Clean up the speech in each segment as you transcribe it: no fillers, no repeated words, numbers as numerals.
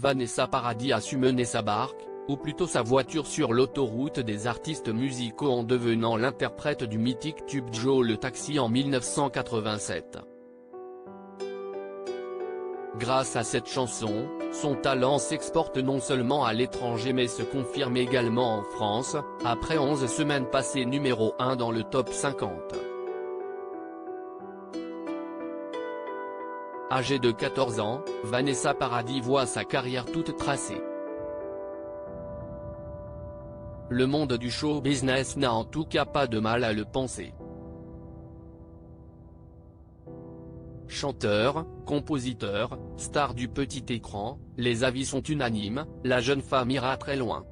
Vanessa Paradis a su mener sa barque, ou plutôt sa voiture sur l'autoroute des artistes musicaux en devenant l'interprète du mythique tube Joe le Taxi en 1987. Grâce à cette chanson, son talent s'exporte non seulement à l'étranger mais se confirme également en France, après 11 semaines passées numéro 1 dans le top 50. Âgée de 14 ans, Vanessa Paradis voit sa carrière toute tracée. Le monde du show business n'a en tout cas pas de mal à le penser. Chanteur, compositeur, star du petit écran, les avis sont unanimes, la jeune femme ira très loin.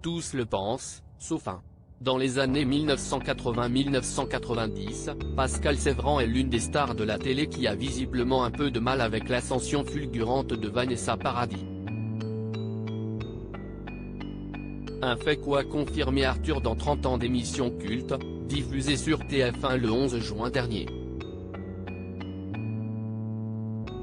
Tous le pensent, sauf un. Dans les années 1980-1990, Pascal Sevran est l'une des stars de la télé qui a visiblement un peu de mal avec l'ascension fulgurante de Vanessa Paradis. Un fait qu'a confirmé Arthur dans 30 ans d'émissions cultes, diffusées sur TF1 le 11 juin dernier.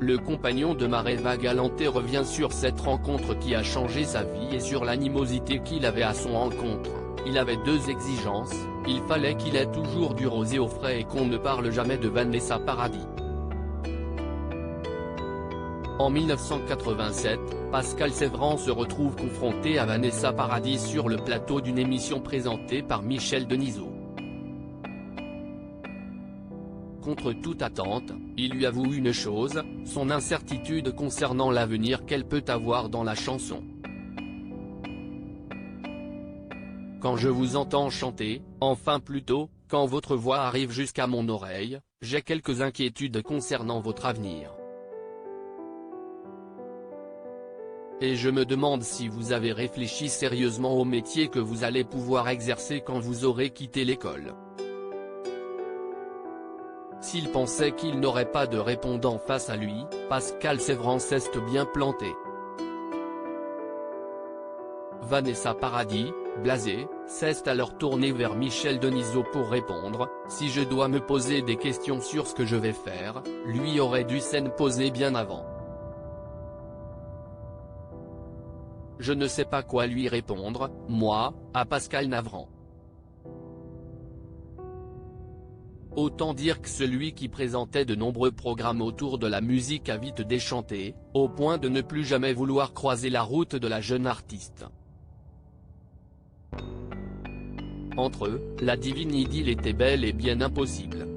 Le compagnon de Maréva Galanté revient sur cette rencontre qui a changé sa vie et sur l'animosité qu'il avait à son encontre. Il avait deux exigences, il fallait qu'il ait toujours du rosé au frais et qu'on ne parle jamais de Vanessa Paradis. En 1987, Pascal Sevran se retrouve confronté à Vanessa Paradis sur le plateau d'une émission présentée par Michel Denisot. Contre toute attente, il lui avoue une chose, son incertitude concernant l'avenir qu'elle peut avoir dans la chanson. Quand je vous entends chanter, enfin plutôt, quand votre voix arrive jusqu'à mon oreille, j'ai quelques inquiétudes concernant votre avenir. Et je me demande si vous avez réfléchi sérieusement au métier que vous allez pouvoir exercer quand vous aurez quitté l'école. S'il pensait qu'il n'aurait pas de répondant face à lui, Pascal Sevran s'est bien planté. Vanessa Paradis, blasée, s'est alors tournée vers Michel Denisot pour répondre « Si je dois me poser des questions sur ce que je vais faire, lui aurait dû s'en poser bien avant. » Je ne sais pas quoi lui répondre, moi, à Pascal Navran. Autant dire que celui qui présentait de nombreux programmes autour de la musique a vite déchanté, au point de ne plus jamais vouloir croiser la route de la jeune artiste. Entre eux, la divine idylle était bel et bien impossible.